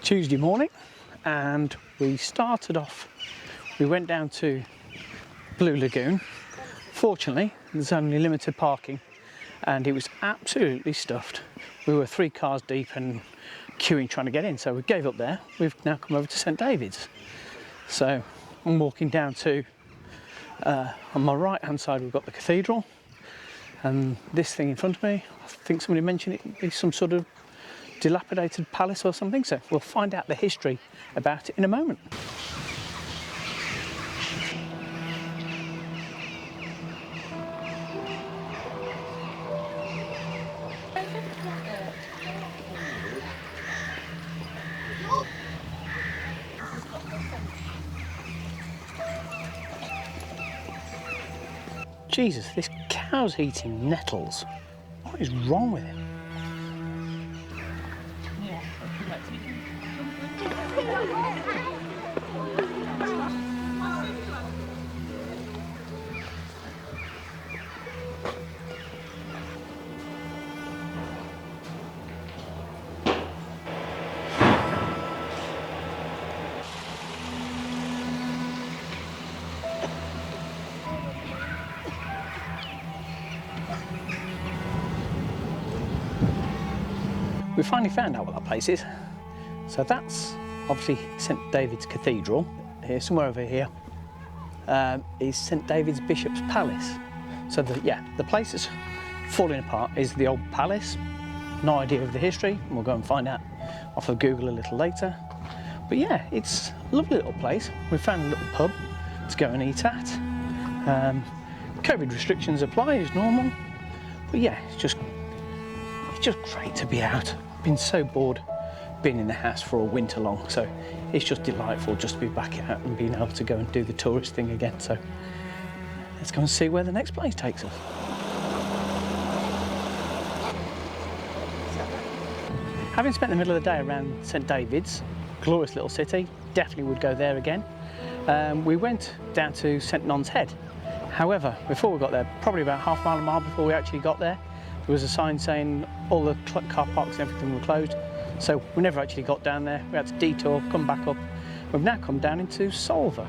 Tuesday morning, and we started off, we went down to Blue Lagoon. Fortunately, there's only limited parking and it was absolutely stuffed. We were 3 cars deep and queuing trying to get in, so we gave up there. We've now come over to St David's. So I'm walking down to, on my right hand side we've got the cathedral, and this thing in front of me, I think somebody mentioned it is some sort of dilapidated palace or something, so we'll find out the history about it in a moment. Jesus, this cow's eating nettles. What is wrong with him? We finally found out what that place is. So that's obviously St David's Cathedral. Here, somewhere over here, is St David's Bishop's Palace. So the place that's falling apart is the old palace. No idea of the history. We'll go and find out off of Google a little later. But yeah, it's a lovely little place. We found a little pub to go and eat at. COVID restrictions apply as normal. But yeah, it's just great to be out. Been so bored being in the house for all winter long, so it's just delightful just to be back out and being able to go and do the tourist thing again. So let's go and see where the next place takes us. Having spent the middle of the day around St David's, glorious little city, definitely would go there again. We went down to St Non's Head. However, before we got there, probably about half a mile before we actually got there, there was a sign saying all the car parks and everything were closed, so we never actually got down there. We had to detour, come back up. We've now come down into Solva,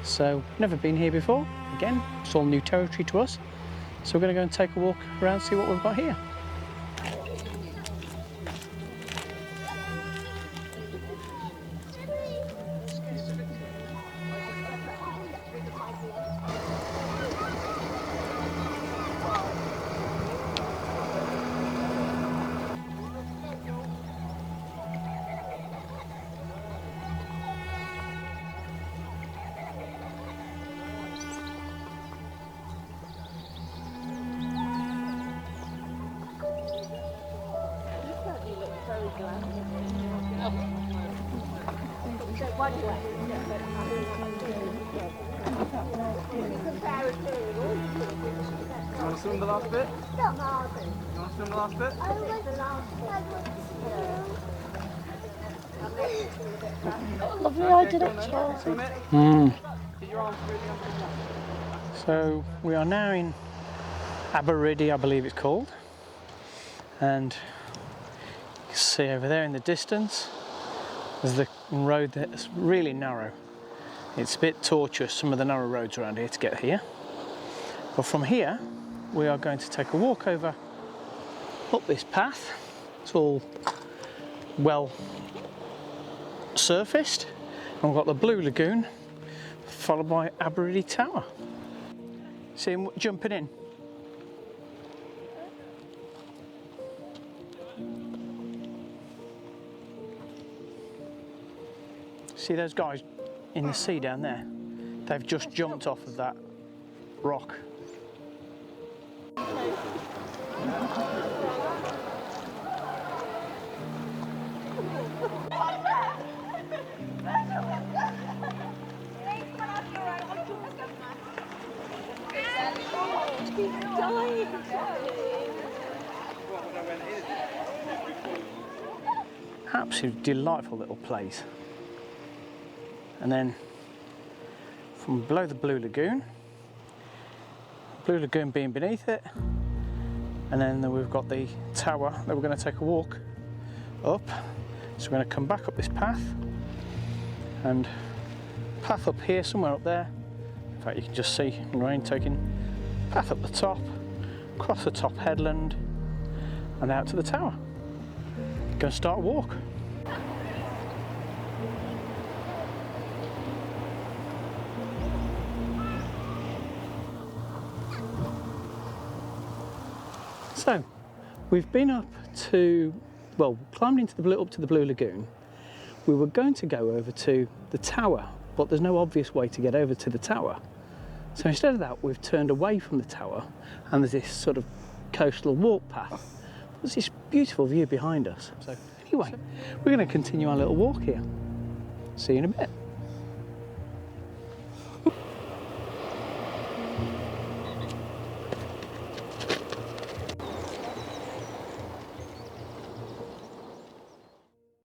so never been here before. Again, it's all new territory to us, so we're going to go and take a walk around, see what we've got here. You want to swim the last bit? You want to swim the last bit? Lovely idea, actually. So we are now in Abereiddy, I believe it's called, and you can see over there in the distance there's the road that's really narrow. It's a bit tortuous, some of the narrow roads around here to get here. But from here, we are going to take a walk over up this path. It's all well surfaced. And we've got the Blue Lagoon, followed by Abereiddy Tower. See him jumping in. See those guys in the sea down there? They've just jumped off of that rock. Absolutely delightful little place. And then from below the Blue Lagoon being beneath it, and then we've got the tower that we're going to take a walk up, So we're going to come back up this path and path up here, somewhere up there. In fact, you can just see Lorraine taking path up the top, across the top headland and out to the tower. Going to start a walk. So, we've been up to, well, climbed into the up to the Blue Lagoon. We were going to go over to the tower, but there's no obvious way to get over to the tower. So instead of that, we've turned away from the tower, and there's this sort of coastal walk path. There's this beautiful view behind us. So anyway, we're going to continue our little walk here. See you in a bit.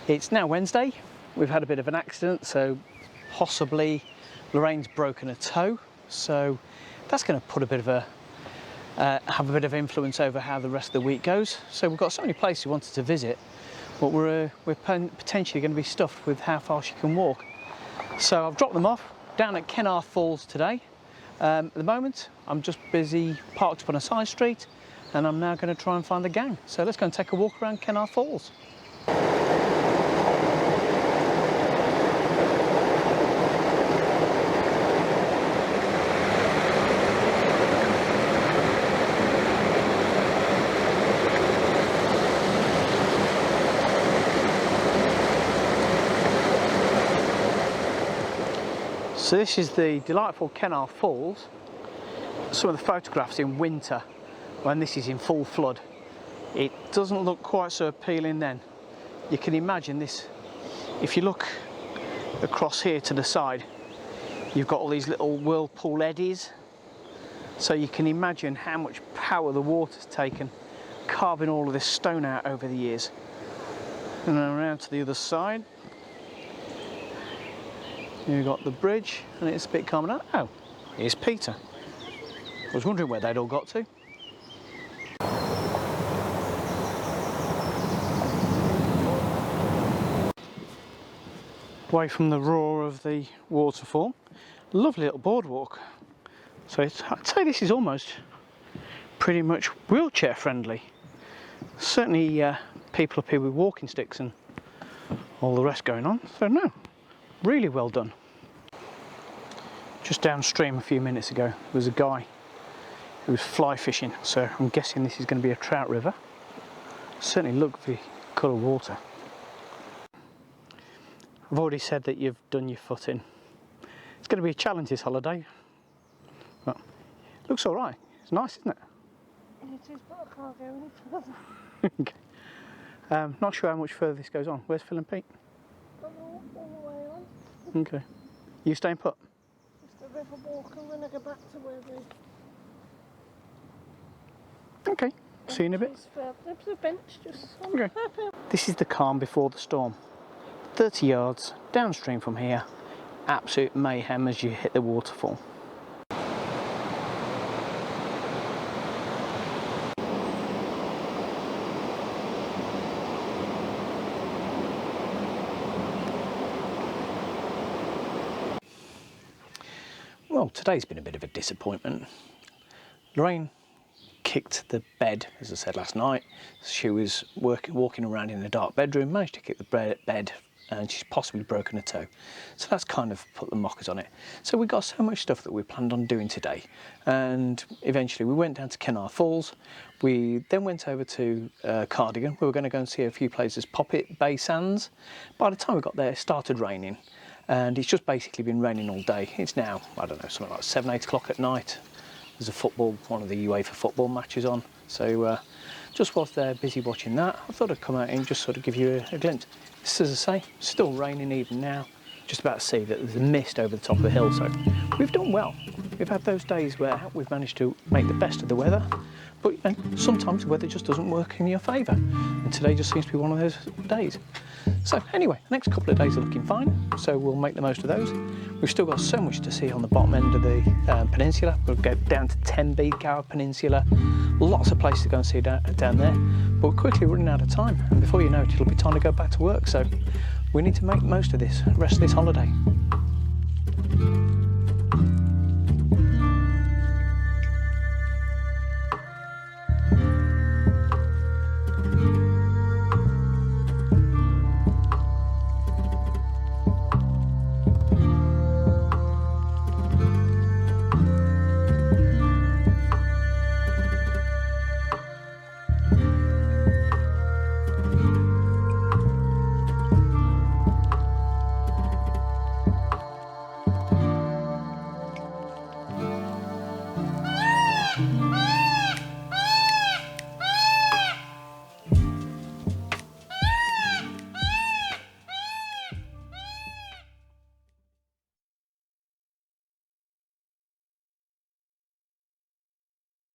It's now Wednesday. We've had a bit of an accident, so possibly Lorraine's broken a toe. So that's going to put a bit of a have a bit of influence over how the rest of the week goes. So we've got so many places we wanted to visit, but we're potentially going to be stuffed with how far she can walk. So I've dropped them off down at Cenarth Falls today. At the moment, I'm just busy parked up on a side street, and I'm now going to try and find the gang. So let's go and take a walk around Cenarth Falls. So this is the delightful Cenarth Falls. Some of the photographs in winter, when this is in full flood, it doesn't look quite so appealing then. You can imagine this, if you look across here to the side, you've got all these little whirlpool eddies. So you can imagine how much power the water's taken, carving all of this stone out over the years. And then around to the other side. You've got the bridge, and it's a bit calmer now. Oh, here's Peter. I was wondering where they'd all got to. Away from the roar of the waterfall, lovely little boardwalk. So I'd say this is almost pretty much wheelchair friendly. Certainly people up here with walking sticks and all the rest going on. So no, really well done. Just downstream a few minutes ago, there was a guy who was fly fishing, so I'm guessing this is going to be a trout river. Certainly look the colour of water. I've already said that you've done your footing. It's going to be a challenge this holiday. But it looks alright, it's nice, isn't it? It is, but I can't go any further. Okay. Not sure how much further this goes on. Where's Phil and Pete? All the way on. Okay. You staying put? Just a river walk and then I go back to where the... Okay, see you in a bit. There's a bench just on Okay. This is the calm before the storm. 30 yards downstream from here. Absolute mayhem as you hit the waterfall. Well, today's been a bit of a disappointment. Lorraine kicked the bed, as I said last night. She was walking around in a dark bedroom, managed to kick the bed, and she's possibly broken a toe. So that's kind of put the mockers on it. So we got so much stuff that we planned on doing today, and eventually we went down to Cenarth Falls. We then went over to Cardigan. We were going to go and see a few places, Poppet, Bay Sands. By the time we got there, it started raining, and it's just basically been raining all day. It's now, I don't know, something like 7, 8 o'clock at night. There's one of the UEFA football matches on. So just whilst they're busy watching that, I thought I'd come out and just sort of give you a glimpse. This, as I say, still raining even now. Just about to see that there's a mist over the top of the hill, so we've done well. We've had those days where we've managed to make the best of the weather, but sometimes the weather just doesn't work in your favour, and today just seems to be one of those days. So anyway, the next couple of days are looking fine, so we'll make the most of those. We've still got so much to see on the bottom end of the peninsula. We'll go down to Pembrokeshire Peninsula. Lots of places to go and see down there, but we're quickly running out of time, and before you know it, it'll be time to go back to work. So we need to make the most of this, rest of this holiday.